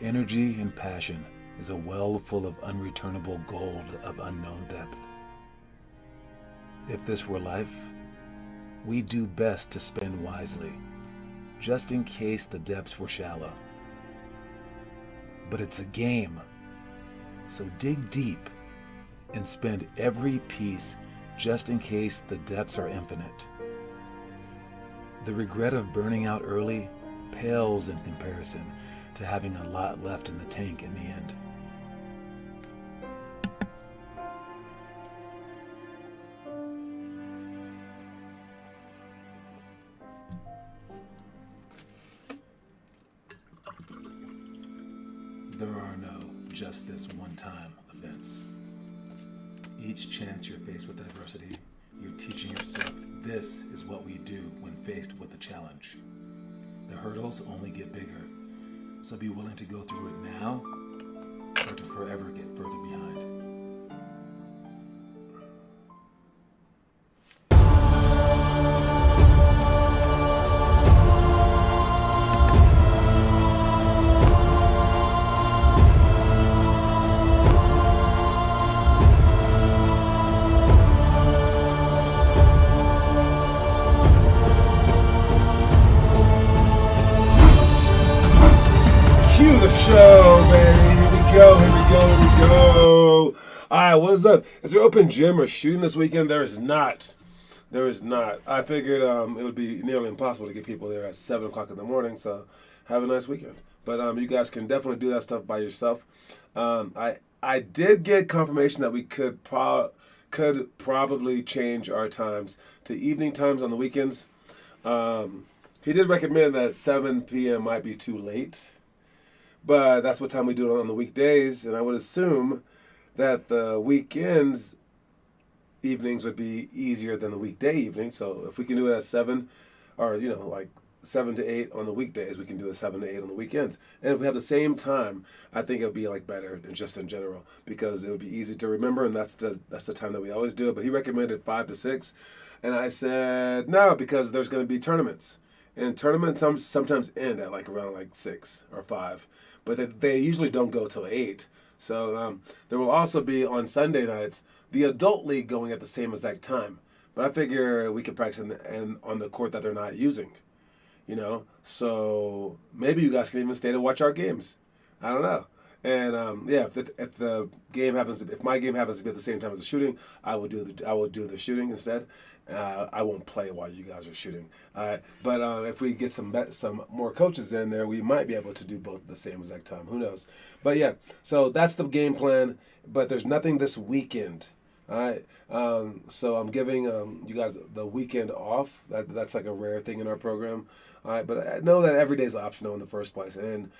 energy and passion is a well full of unreturnable gold of unknown depth. If this were life, we do best to spend wisely, just in case the depths were shallow. But it's a game, so dig deep and spend every piece just in case the depths are infinite. The regret of burning out early pales in comparison to having a lot left in the tank in the end. There are no just this one-time events. Each chance you're faced with adversity, you're teaching yourself this is what we do when faced with a challenge. The hurdles only get bigger, so be willing to go through it now or to forever get further behind. Cue the show, baby. Here we go, here we go, here we go. All right, what's up? Is there open gym or shooting this weekend? There is not. There is not. I figured it would be nearly impossible to get people there at 7 o'clock in the morning, so have a nice weekend. But you guys can definitely do that stuff by yourself. I did get confirmation that we could probably change our times to evening times on the weekends. He did recommend that 7 p.m. might be too late. But that's what time we do it on the weekdays, and I would assume that the weekends evenings would be easier than the weekday evenings. So if we can do it at 7, or like 7 to 8 on the weekdays, we can do it 7 to 8 on the weekends. And if we have the same time, I think it would be like better just in general, because it would be easy to remember, and that's the time that we always do it. But he recommended 5 to 6, and I said no, because there's going to be tournaments, and tournaments sometimes end at like around like 6 or 5. But they usually don't go till 8. So there will also be on Sunday nights the adult league going at the same exact time. But I figure we could practice on the court that they're not using, So maybe you guys can even stay to watch our games. I don't know. And if the game if my game happens to be at the same time as the shooting, I will do the shooting instead. I won't play while you guys are shooting. But if we get some more coaches in there, we might be able to do both at the same exact time. Who knows? But yeah, so that's the game plan. But there's nothing this weekend. All right. So I'm giving you guys the weekend off. That's like a rare thing in our program. All right. But I know that every day is optional in the first place, and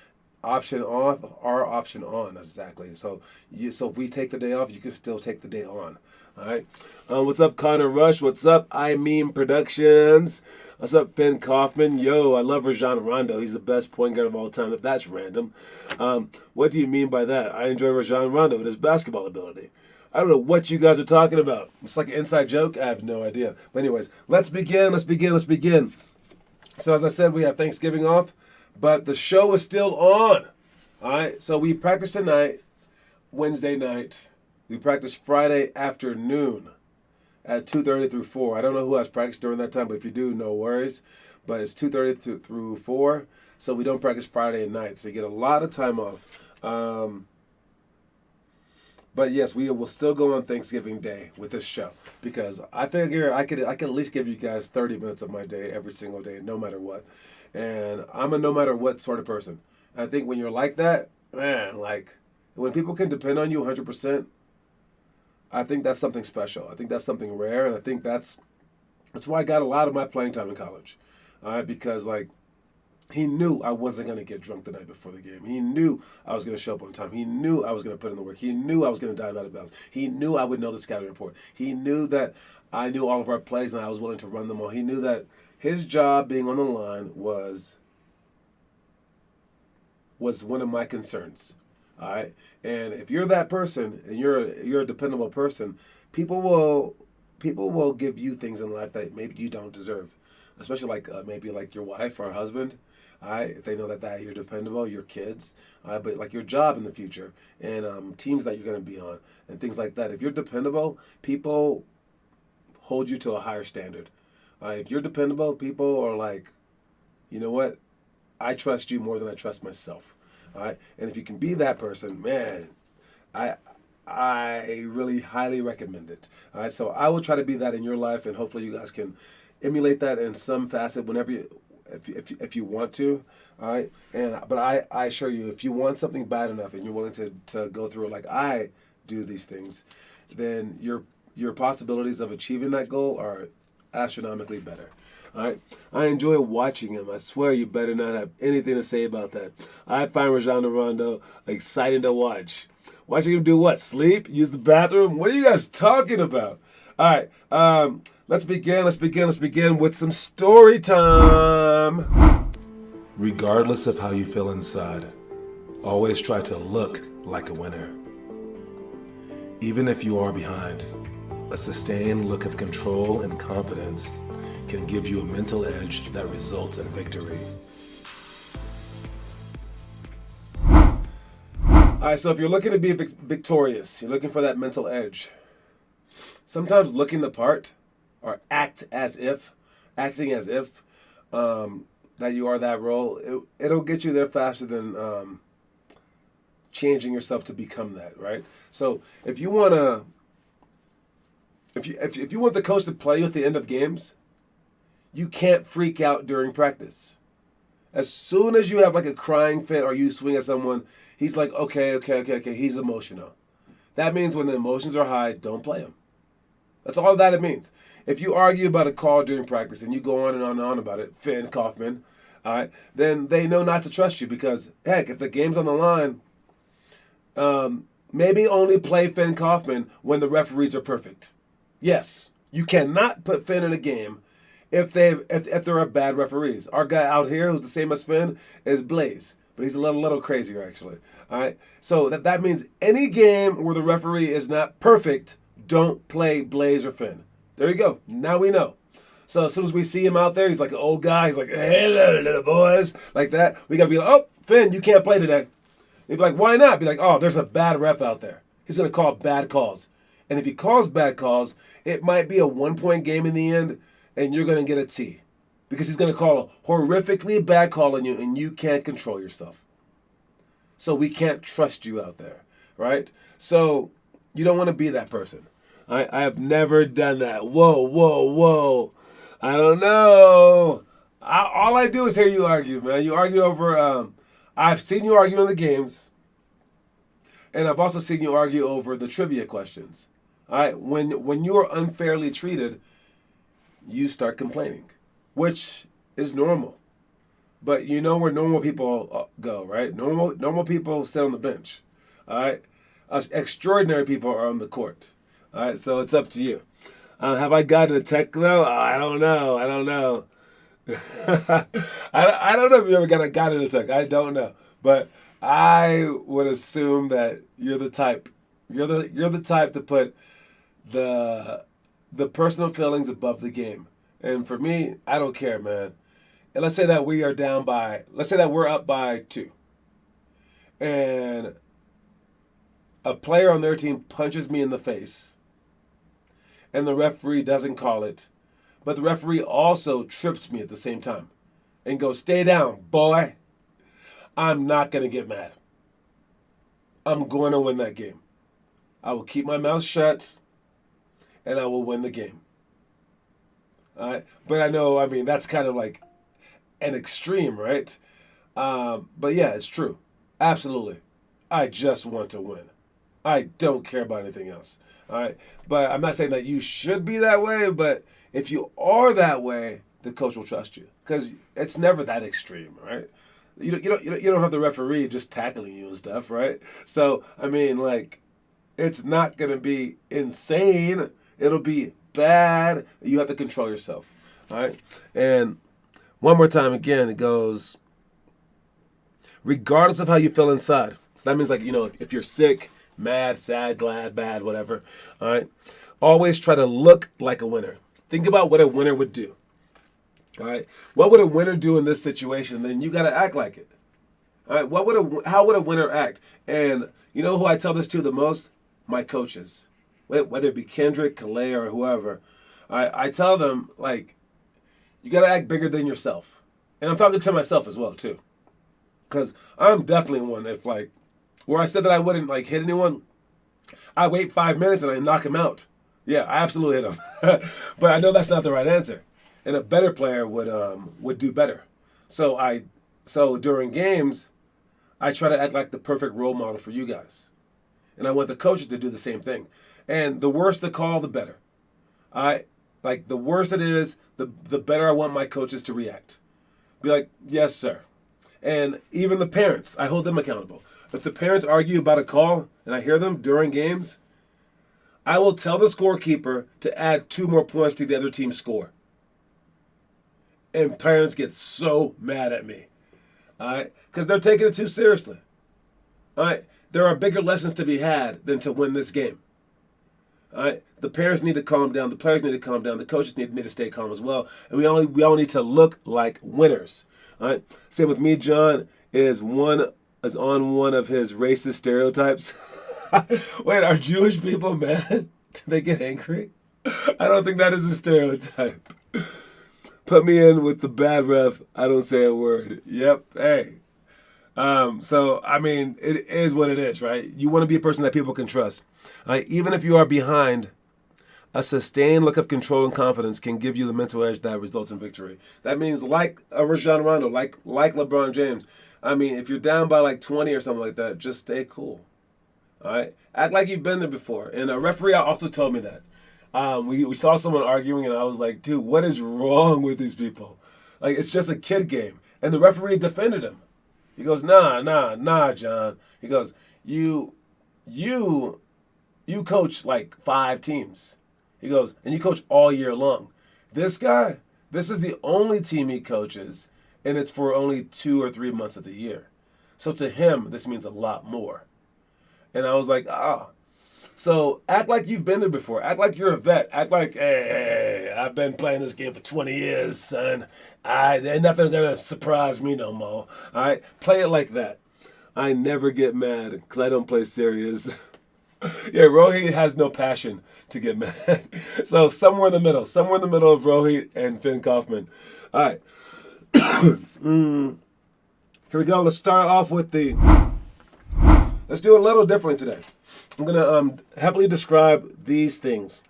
option off or option on, exactly. So if we take the day off, you can still take the day on. All right. What's up, Connor Rush? What's up, Productions? What's up, Finn Kaufman? Yo, I love Rajon Rondo. He's the best point guard of all time, if that's random. What do you mean by that? I enjoy Rajon Rondo and his basketball ability. I don't know what you guys are talking about. It's like an inside joke. I have no idea. But anyways, let's begin. So as I said, we have Thanksgiving off, but the show is still on. All right. So we practice tonight, Wednesday night. We practice Friday afternoon at 2:30 through 4. I don't know who has practice during that time, but if you do, no worries. But it's 2:30 through 4, so we don't practice Friday at night. So you get a lot of time off. But yes, we will still go on Thanksgiving Day with this show, because I figure I could at least give you guys 30 minutes of my day every single day, no matter what. And I'm a no matter what sort of person. And I think when you're like that, man, like when people can depend on you 100%, I think that's something special. I think that's something rare, and I think that's why I got a lot of my playing time in college. All right, because like he knew I wasn't going to get drunk the night before the game. He knew I was going to show up on time. He knew I was going to put in the work. He knew I was going to dive out of bounds. He knew I would know the scouting report. He knew that I knew all of our plays and I was willing to run them all. He knew that his job being on the line was one of my concerns. All right, and if you're that person and you're a dependable person, people will give you things in life that maybe you don't deserve, especially like maybe like your wife or husband. All right, if they know that you're dependable, your kids, but like your job in the future and teams that you're going to be on and things like that. If you're dependable, people hold you to a higher standard. If you're dependable, people are like, you know what? I trust you more than I trust myself. All right, and if you can be that person, man, I really highly recommend it. All right, so I will try to be that in your life, and hopefully you guys can emulate that in some facet whenever you, if you want to. All right, but I assure you, if you want something bad enough and you're willing to go through it like I do these things, then your possibilities of achieving that goal are astronomically better. All right, I enjoy watching him. I swear you better not have anything to say about that. I find Rajon Rondo exciting to watch. Watching him do what? Sleep? Use the bathroom? What are you guys talking about? All right, let's begin with some story time. Regardless of how you feel inside, always try to look like a winner. Even if you are behind, a sustained look of control and confidence can give you a mental edge that results in victory. All right, so if you're looking to be victorious, you're looking for that mental edge. Sometimes looking the part or acting as if that you are that role, it'll get you there faster than changing yourself to become that, right? So if you want if you want the coach to play you at the end of games, you can't freak out during practice. As soon as you have like a crying fit or you swing at someone, he's like, okay, he's emotional. That means when the emotions are high, don't play him. That's all that it means. If you argue about a call during practice and you go on and on and on about it, Finn Kaufman, all right, then they know not to trust you because, heck, if the game's on the line, maybe only play Finn Kaufman when the referees are perfect. Yes, you cannot put Finn in a game if there are bad referees. Our guy out here, who's the same as Finn, is Blaze, but he's a little crazier actually. All right, so that means any game where the referee is not perfect, don't play Blaze or Finn. There you go. Now we know. So as soon as we see him out there, he's like an old guy. He's like, hello, little boys, like that. We gotta be like, oh, Finn, you can't play today. He'd be like, why not? Be like, oh, there's a bad ref out there. He's gonna call bad calls, and if he calls bad calls, it might be a 1-point game in the end. And you're going to get a T. Because he's going to call a horrifically bad call on you, and you can't control yourself. So we can't trust you out there, right? So you don't want to be that person. I have never done that. Whoa. I don't know. All I do is hear you argue, man. You argue over, I've seen you argue in the games. And I've also seen you argue over the trivia questions. All right? When you are unfairly treated, you start complaining, which is normal. But you know where normal people go, right? Normal people sit on the bench, all right? Extraordinary people are on the court, all right? So it's up to you. Have I gotten a tech though? I don't know. I don't know if you ever gotten a tech. I don't know. But I would assume that you're the type. You're the type to put the personal feelings above the game. And for me, I don't care, man. And let's say that we're up by 2. And a player on their team punches me in the face. And the referee doesn't call it. But the referee also trips me at the same time. And goes, stay down, boy. I'm not going to get mad. I'm going to win that game. I will keep my mouth shut. And I will win the game. All right? But I mean, that's kind of like an extreme, right? But yeah, it's true. Absolutely. I just want to win. I don't care about anything else. All right? But I'm not saying that you should be that way, but if you are that way, the coach will trust you. Because it's never that extreme, right? You don't have the referee just tackling you and stuff, right? So, I mean, like, it's not going to be insane. It'll be bad. You have to control yourself. All right? And one more time, again, it goes, regardless of how you feel inside. So that means, like, if you're sick, mad, sad, glad, bad, whatever. All right? Always try to look like a winner. Think about what a winner would do. All right. What would a winner do in this situation? Then you got to act like it. All right. How would a winner act? And you know who I tell this to the most? My coaches, whether it be Kendrick, Calais, or whoever. I tell them, like, you got to act bigger than yourself. And I'm talking to myself as well, too. Because I'm definitely one, if, like, where I said that I wouldn't, like, hit anyone, I wait 5 minutes and I knock him out. Yeah, I absolutely hit him. But I know that's not the right answer. And a better player would do better. So during games, I try to act like the perfect role model for you guys. And I want the coaches to do the same thing. And the worse the call, the better. The worse it is, the better I want my coaches to react. Be like, yes, sir. And even the parents, I hold them accountable. If the parents argue about a call and I hear them during games, I will tell the scorekeeper to add 2 more points to the other team's score. And parents get so mad at me. All right? Because they're taking it too seriously. All right? There are bigger lessons to be had than to win this game. All right? The parents need to calm down. The players need to calm down. The coaches need to stay calm as well. And we all need to look like winners. All right? Same with me, John, is on one of his racist stereotypes. Wait, are Jewish people mad? Do they get angry? I don't think that is a stereotype. Put me in with the bad ref. I don't say a word. Yep. Hey. So, I mean, it is what it is, right? You want to be a person that people can trust. Even if you are behind, a sustained look of control and confidence can give you the mental edge that results in victory. That means like Rajon Rondo, like LeBron James. I mean, if you're down by like 20 or something like that, just stay cool. All right? Act like you've been there before. And a referee also told me that. We saw someone arguing, and I was like, dude, what is wrong with these people? Like, it's just a kid game. And the referee defended him. He goes, nah, John. He goes, you coach like 5 teams. He goes, and you coach all year long. This guy, this is the only team he coaches, and it's for only 2 or 3 months of the year. So to him, this means a lot more. And I was like, So act like you've been there before. Act like you're a vet. Act like, hey, I've been playing this game for 20 years, son. Ain't nothing gonna surprise me no more. All right, play it like that. I never get mad because I don't play serious. Yeah, Rohit has no passion to get mad. So somewhere in the middle of Rohit and Finn Kaufman. All right. Here we go. Let's start off with let's do it a little differently today. I'm going to heavily describe these things.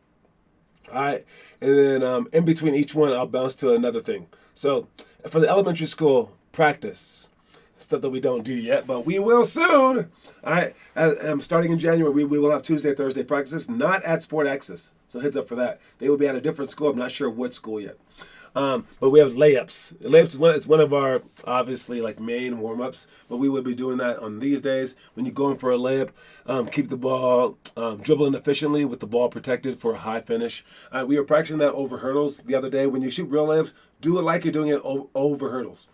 All right. And then in between each one, I'll bounce to another thing. So for the elementary school practice, stuff that we don't do yet, but we will soon. All right. Starting in January, we will have Tuesday, Thursday practices, not at Sport Access. So heads up for that. They will be at a different school. I'm not sure what school yet. But we have layups. Layups is one of our, obviously, like main warm-ups. But we will be doing that on these days. When you're going for a layup, keep the ball dribbling efficiently with the ball protected for a high finish. We were practicing that over hurdles the other day. When you shoot real layups, do it like you're doing it over hurdles.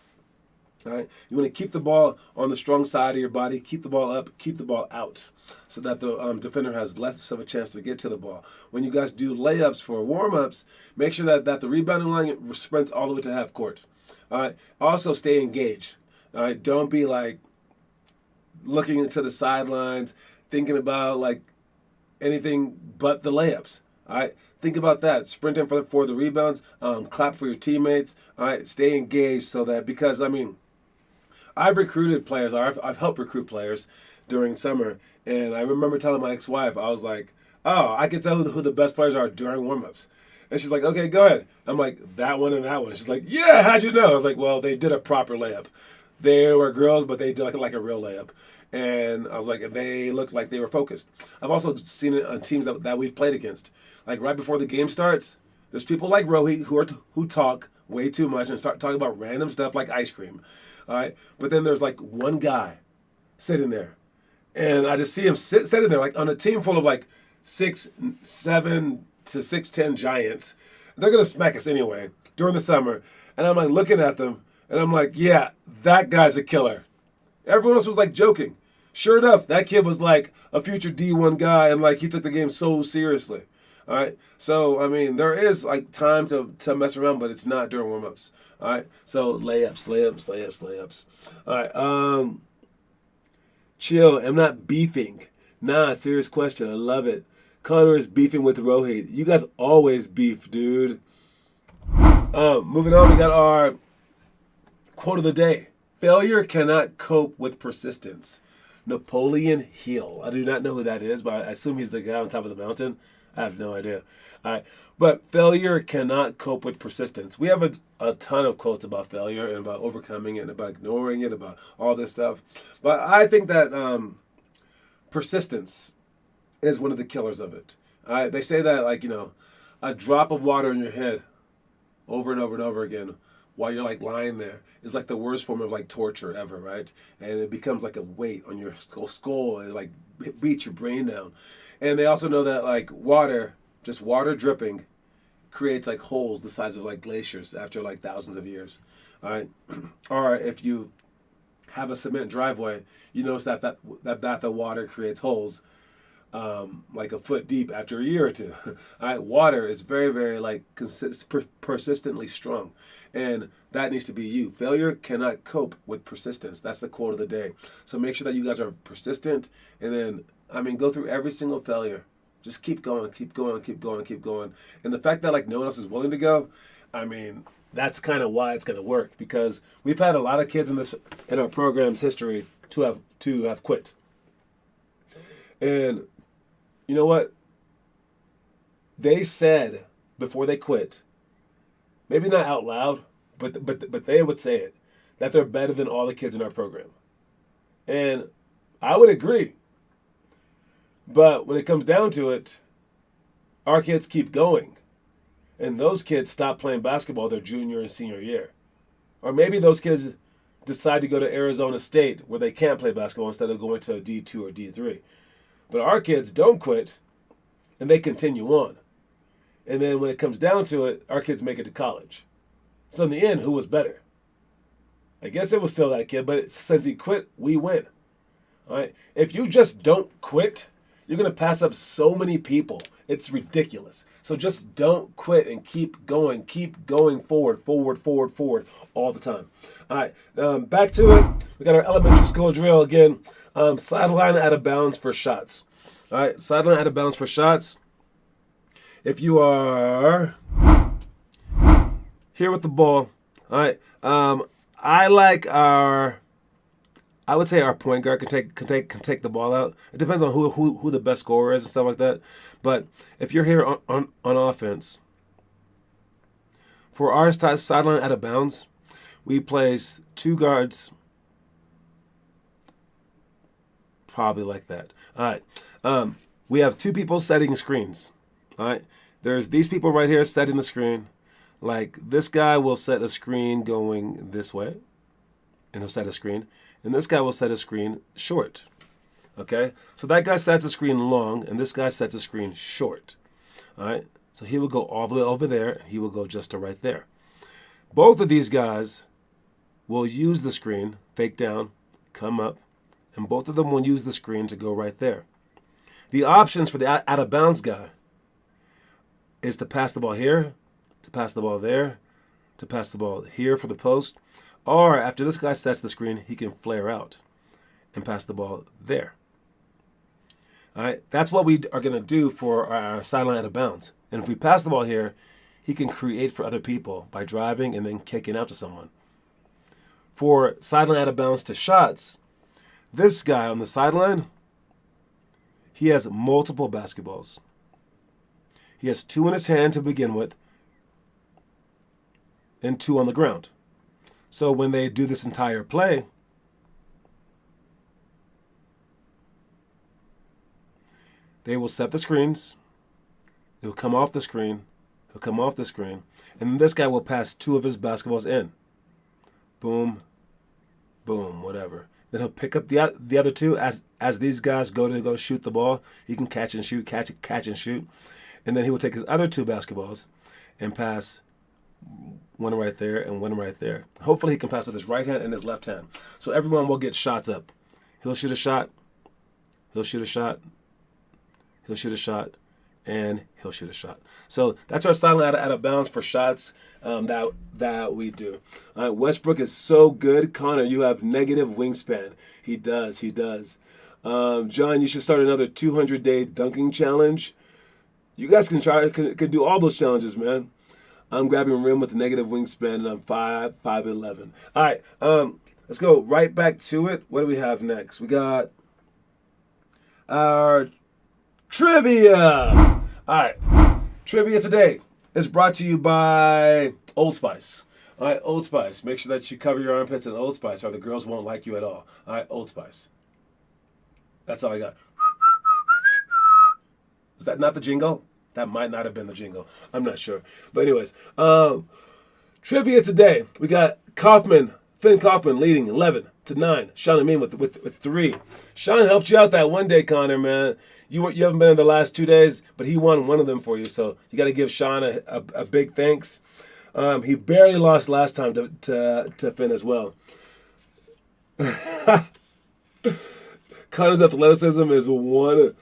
All right? You want to keep the ball on the strong side of your body. Keep the ball up. Keep the ball out so that the defender has less of a chance to get to the ball. When you guys do layups for warm-ups, make sure that the rebounding line sprints all the way to half court. All right? Also, stay engaged. All right? Don't be, like, looking into the sidelines, thinking about, like, anything but the layups. All right? Think about that. Sprinting for the rebounds. Clap for your teammates. All right? Stay engaged so that, because, I mean, I've recruited players. I've helped recruit players during summer. And I remember telling my ex-wife, I was like, oh, I can tell who the best players are during warm-ups. And she's like, okay, go ahead. I'm like, that one and that one. She's like, yeah, how'd you know? I was like, well, they did a proper layup. They were girls, but they did like a real layup. And I was like, they looked like they were focused. I've also seen it on teams that we've played against. Like right before the game starts, there's people like Rohit who talk way too much and start talking about random stuff like ice cream. All right? But then there's like one guy sitting there. And I just see him sitting there like on a team full of like 6'7" to 6'10" giants. They're going to smack us anyway during the summer. And I'm like looking at them and I'm like, yeah, that guy's a killer. Everyone else was like joking. Sure enough, that kid was like a future D1 guy and like he took the game so seriously. All right. So I mean, there is like time to mess around, but it's not during warm ups. All right. So layups. All right. Chill. I'm not beefing. Nah, serious question. I love it. Connor is beefing with Rohit. You guys always beef, dude. Moving on, we got our quote of the day. Failure cannot cope with persistence. Napoleon Hill. I do not know who that is, but I assume he's the guy on top of the mountain. I have no idea. All right. But failure cannot cope with persistence. We have a ton of quotes about failure and about overcoming it and about ignoring it, about all this stuff. But I think that persistence is one of the killers of it. All right. They say that, like, a drop of water in your head over and over and over again while you're like lying there is like the worst form of like torture ever, right? And it becomes like a weight on your skull and like it beats your brain down. And they also know that like water, just water dripping, creates like holes the size of like glaciers after like thousands of years. All right. Or if you have a cement driveway, you notice that the water creates holes like a foot deep after a year or two. All right, water is very, very like persistently strong, and that needs to be you. Failure cannot cope with persistence. That's the quote of the day. So make sure that you guys are persistent, and then go through every single failure. Just keep going. And the fact that like no one else is willing to go, that's kind of why it's going to work, because we've had a lot of kids in our program's history to have quit. And you know what? They said before they quit, maybe not out loud, but they would say it, that they're better than all the kids in our program. And I would agree. But when it comes down to it, our kids keep going. And those kids stop playing basketball their junior and senior year. Or maybe those kids decide to go to Arizona State where they can't play basketball instead of going to a D2 or D3. But our kids don't quit, and they continue on. And then when it comes down to it, our kids make it to college. So in the end, who was better? I guess it was still that kid, but since he quit, we win. All right? If you just don't quit, you're going to pass up so many people. It's ridiculous. So just don't quit and keep going forward all the time. All right, back to it. We got our elementary school drill again. Sideline out of bounds for shots. All right, sideline out of bounds for shots. If you are here with the ball, all right. I would say our point guard can take the ball out. It depends on who the best scorer is and stuff like that. But if you're here on offense, for our sideline out of bounds, we place two guards. Probably like that. All right. We have two people setting screens. All right. There's these people right here setting the screen. Like this guy will set a screen going this way, and he'll set a screen. And this guy will set a screen short. Okay? So that guy sets a screen long, and this guy sets a screen short. All right? So he will go all the way over there, and he will go just to right there. Both of these guys will use the screen, fake down, come up, and both of them will use the screen to go right there. The options for the out-of-bounds guy is to pass the ball here, to pass the ball there, to pass the ball here for the post, or after this guy sets the screen, he can flare out and pass the ball there. All right, that's what we are going to do for our sideline out of bounds. And if we pass the ball here, he can create for other people by driving and then kicking out to someone. For sideline out of bounds to shots, this guy on the sideline, he has multiple basketballs. He has two in his hand to begin with and two on the ground. So when they do this entire play, they will set the screens. He'll come off the screen. He'll come off the screen. And this guy will pass two of his basketballs in. Boom, boom, whatever. Then he'll pick up the other two as these guys go shoot the ball. He can catch and shoot, catch and shoot. And then he will take his other two basketballs and pass one right there and one right there. Hopefully he can pass with his right hand and his left hand. So everyone will get shots up. He'll shoot a shot. He'll shoot a shot. He'll shoot a shot. and he'll shoot a shot. So that's our silent out of bounds for shots that we do. All right, Westbrook is so good. Connor, you have negative wingspan. He does. John, you should start another 200-day dunking challenge. You guys can do all those challenges, man. I'm grabbing rim with a negative wingspan, and I'm 5'11". All right, let's go right back to it. What do we have next? We got our trivia. All right, trivia today is brought to you by Old Spice. All right, Old Spice. Make sure that you cover your armpits in Old Spice, or the girls won't like you at all. All right, Old Spice. That's all I got. Was that not the jingle? That might not have been the jingle. I'm not sure. But anyways, trivia today. We got Finn Kaufman leading 11-9. Sean Amin with 3. Sean helped you out that one day, Connor, man. You haven't been in the last 2 days, but he won one of them for you. So you got to give Sean a big thanks. He barely lost last time to Finn as well. Connor's athleticism is one.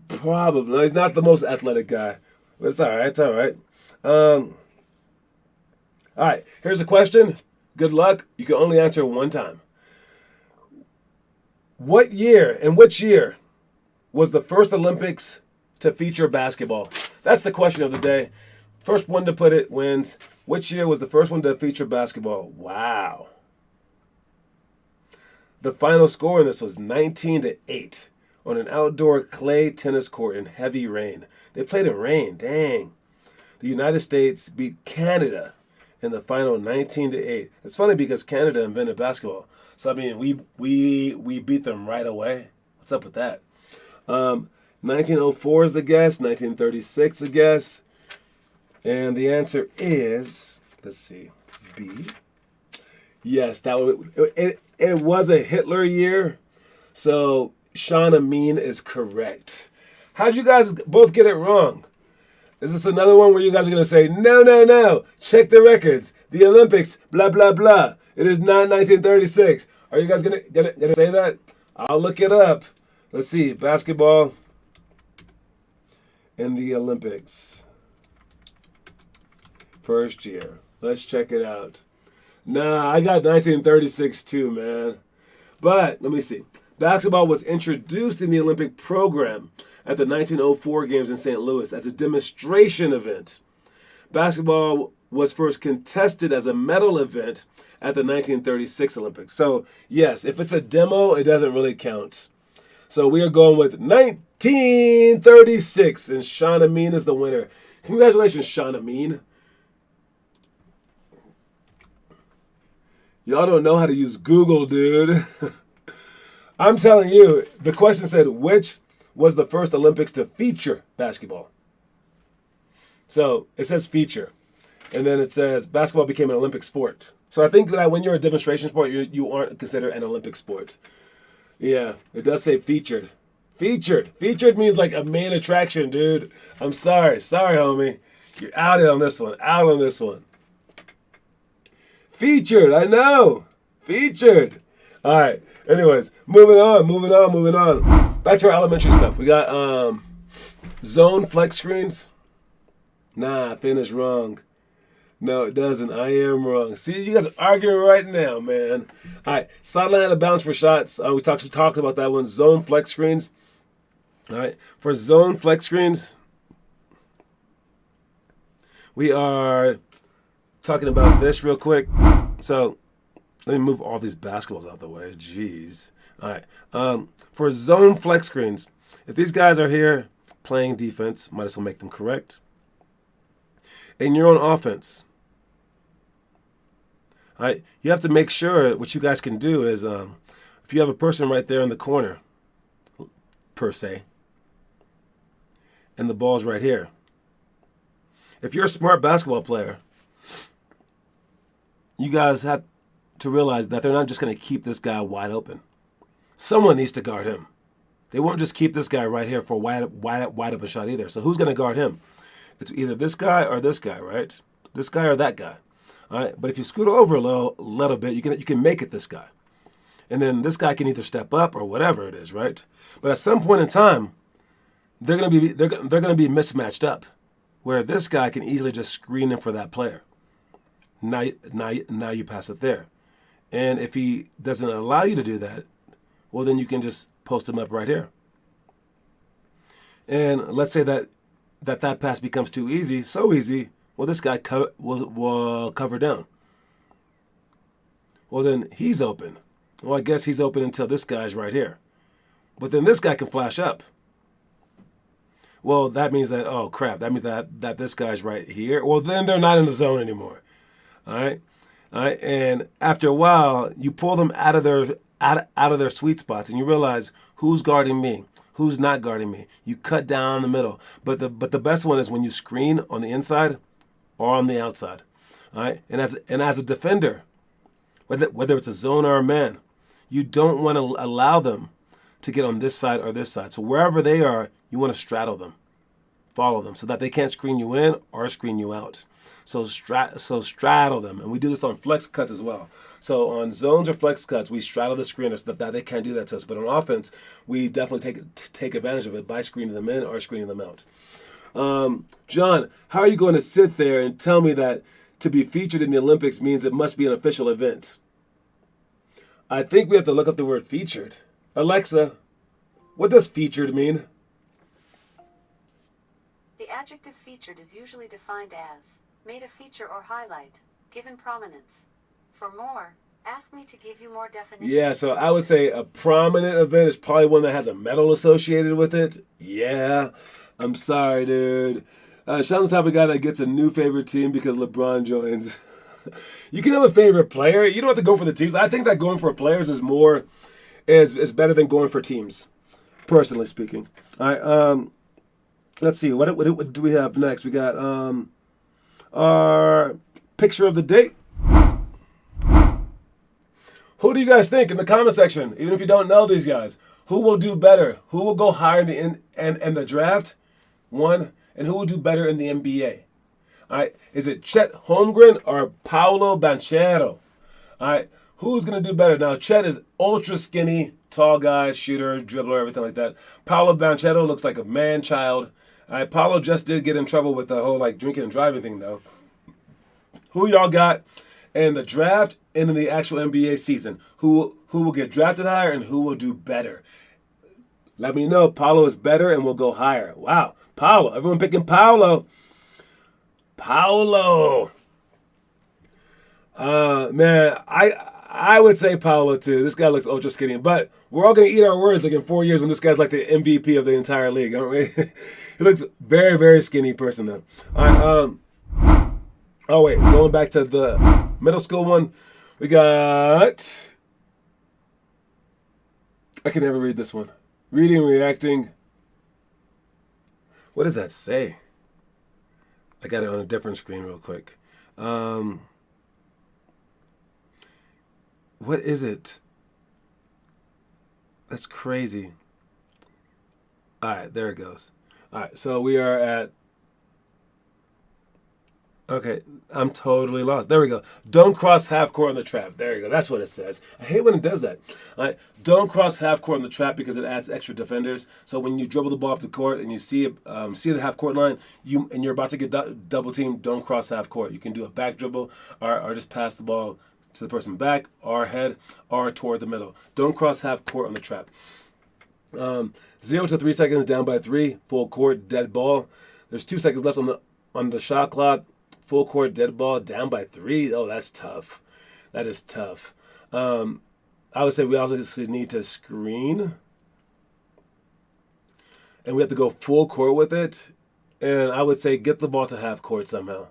Probably. No, he's not the most athletic guy. But it's all right. All right, here's a question. Good luck. You can only answer one time. Which year was the first Olympics to feature basketball? That's the question of the day. First one to put it wins. Which year was the first one to feature basketball? Wow. The final score in this was 19-8. On an outdoor clay tennis court in heavy rain. They played in rain, dang. The United States beat Canada in the final 19-8. It's funny because Canada invented basketball. So, I mean, we beat them right away. What's up with that? 1904 is the guess, 1936 a guess. And the answer is, let's see, B. Yes, it was a Hitler year. So Sean Amin is correct. How'd you guys both get it wrong? Is this another one where you guys are going to say, no, check the records, the Olympics, blah, blah, blah. It is not 1936. Are you guys going to say that? I'll look it up. Let's see, basketball in the Olympics. First year. Let's check it out. Nah, I got 1936 too, man. But, let me see. Basketball was introduced in the Olympic program at the 1904 Games in St. Louis as a demonstration event. Basketball was first contested as a medal event at the 1936 Olympics. So, yes, if it's a demo, it doesn't really count. So we are going with 1936, and Sean Amin is the winner. Congratulations, Sean Amin. Y'all don't know how to use Google, dude. I'm telling you, the question said, which was the first Olympics to feature basketball? So it says feature. And then it says basketball became an Olympic sport. So I think that when you're a demonstration sport, you aren't considered an Olympic sport. Yeah, it does say featured. Featured. Featured means like a main attraction, dude. I'm sorry. Sorry, homie. You're out on this one. Out on this one. Featured. I know. Featured. All right. Anyways, moving on. Back to our elementary stuff. We got zone flex screens. Nah, Finn is wrong. No, it doesn't. I am wrong. See, you guys are arguing right now, man. All right, sideline out of bounds for shots. We talked about that one. Zone flex screens. All right, for zone flex screens, we are talking about this real quick. So let me move all these basketballs out of the way. Jeez. All right. For zone flex screens, if these guys are here playing defense, might as well make them correct. In your own offense, all right, you have to make sure what you guys can do is if you have a person right there in the corner, per se, and the ball's right here. If you're a smart basketball player, you guys have to realize that they're not just going to keep this guy wide open. Someone needs to guard him. They won't just keep this guy right here for a wide open shot either. So who's going to guard him? It's either this guy or this guy, right? This guy or that guy. All right. But if you scoot over a little bit, you can make it this guy. And then this guy can either step up or whatever it is, right? But at some point in time, they're gonna be mismatched up, where this guy can easily just screen in for that player. Now you pass it there, and if he doesn't allow you to do that, well then you can just post him up right here. And let's say that pass becomes too easy, so easy. Well, this guy will cover down. Well, then he's open. Well, I guess he's open until this guy's right here. But then this guy can flash up. Well, that means that, oh crap, that means that this guy's right here. Well, then they're not in the zone anymore. All right? All right? And after a while, you pull them out of their sweet spots and you realize who's guarding me, who's not guarding me. You cut down the middle. But the best one is when you screen on the inside or on the outside. All right? And as a defender, whether it's a zone or a man, you don't want to allow them to get on this side or this side. So wherever they are, you want to straddle them, follow them, so that they can't screen you in or screen you out. So straddle them. And we do this on flex cuts as well. So on zones or flex cuts, we straddle the screeners so that they can't do that to us. But on offense, we definitely take advantage of it by screening them in or screening them out. John, how are you going to sit there and tell me that to be featured in the Olympics means it must be an official event? I think we have to look up the word featured. Alexa, what does featured mean? The adjective featured is usually defined as made a feature or highlight, given prominence. For more, ask me to give you more definitions. Yeah, so I would say a prominent event is probably one that has a medal associated with it. Yeah, I'm sorry, dude. Sean's the type of guy that gets a new favorite team because LeBron joins. You can have a favorite player. You don't have to go for the teams. I think that going for players is better than going for teams, personally speaking. All right. Let's see. What do we have next? We got our picture of the day. Who do you guys think in the comment section? Even if you don't know these guys, who will do better? Who will go higher in the draft? One, and who will do better in the NBA? All right, is it Chet Holmgren or Paolo Banchero? All right, who's going to do better? Now, Chet is ultra skinny, tall guy, shooter, dribbler, everything like that. Paolo Banchero looks like a man-child. All right, Paolo just did get in trouble with the whole drinking and driving thing, though. Who y'all got in the draft and in the actual NBA season? Who will get drafted higher and who will do better? Let me know. Paolo is better and will go higher. Wow, Paolo. Everyone picking Paolo. Paolo. Man, I would say Paolo too. This guy looks ultra skinny, but we're all gonna eat our words like in 4 years when this guy's like the MVP of the entire league, aren't we? He looks very, very skinny person though. All right, oh wait, going back to the middle school one, we got. I can never read this one. Reading, reacting. What does that say? I got it on a different screen real quick. What is it? That's crazy. All right, there it goes. All right, so we are at... Okay, I'm totally lost. There we go. Don't cross half court on the trap. There you go. That's what it says. I hate when it does that. All right, don't cross half court on the trap because it adds extra defenders. So when you dribble the ball up the court and you see the half court line, and you're about to get double teamed, don't cross half court. You can do a back dribble or just pass the ball to the person back or ahead or toward the middle. Don't cross half court on the trap. 0 to 3 seconds, down by 3, full court, dead ball. There's 2 seconds left on the shot clock. Full court, dead ball, down by 3. Oh, that's tough. That is tough. I would say we obviously need to screen. And we have to go full court with it. And I would say get the ball to half court somehow.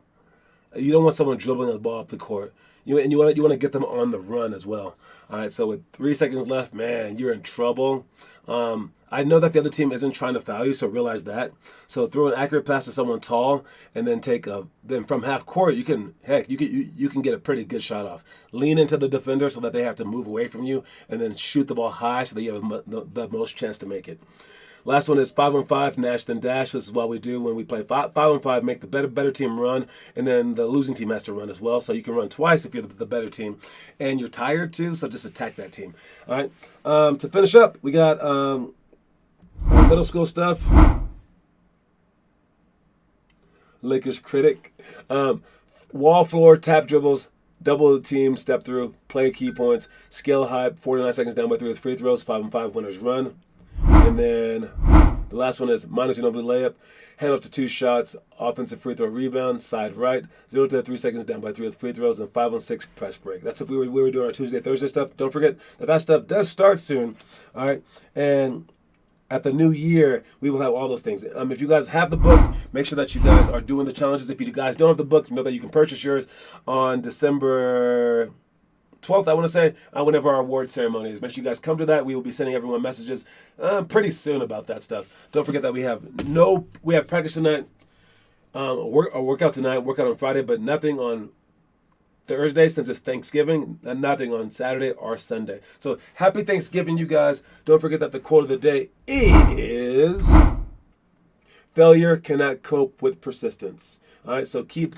You don't want someone dribbling the ball up the court. You want to get them on the run as well. All right, so with 3 seconds left, man, you're in trouble. I know that the other team isn't trying to foul you, so realize that. So throw an accurate pass to someone tall, and then then from half court, you can get a pretty good shot off. Lean into the defender so that they have to move away from you, and then shoot the ball high so that you have the most chance to make it. Last one is 5-on-5, Nash then dash. This is what we do when we play 5-on-5, make the better team run, and then the losing team has to run as well. So you can run twice if you're the better team. And you're tired too, so just attack that team. All right. To finish up, we got middle school stuff. Lakers critic. Wall floor, tap dribbles, double team, step through, play key points, skill hype, 49 seconds down by 3 with free throws, 5-on-5 winners run. And then the last one is Manu Ginobili layup, handoff to 2 shots, offensive free throw rebound, side right, 0 to 3 seconds down by 3 with free throws, and 5-on-6 press break. That's if we were doing our Tuesday, Thursday stuff. Don't forget that stuff does start soon. All right, and at the new year, we will have all those things. If you guys have the book, make sure that you guys are doing the challenges. If you guys don't have the book, know that you can purchase yours on December 12th, I want to say, whenever our award ceremony is. Make sure you guys come to that. We will be sending everyone messages pretty soon about that stuff. Don't forget that we have practice tonight, a workout tonight, workout on Friday, but nothing on Thursday since it's Thanksgiving, and nothing on Saturday or Sunday. So happy Thanksgiving, you guys. Don't forget that the quote of the day is, failure cannot cope with persistence. All right, so keep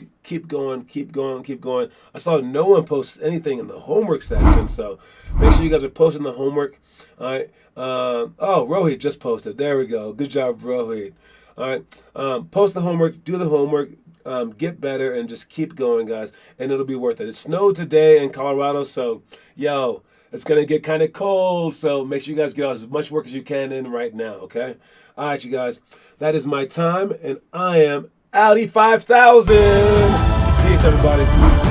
going, keep going, keep going. I saw no one post anything in the homework section, so make sure you guys are posting the homework. All right. Rohit just posted. There we go. Good job, Rohit. All right. Post the homework, do the homework, get better, and just keep going, guys, and it'll be worth it. It snowed today in Colorado, so, it's going to get kind of cold, so make sure you guys get out as much work as you can in right now, okay? All right, you guys, that is my time, and I am Audi 5000. Peace, everybody.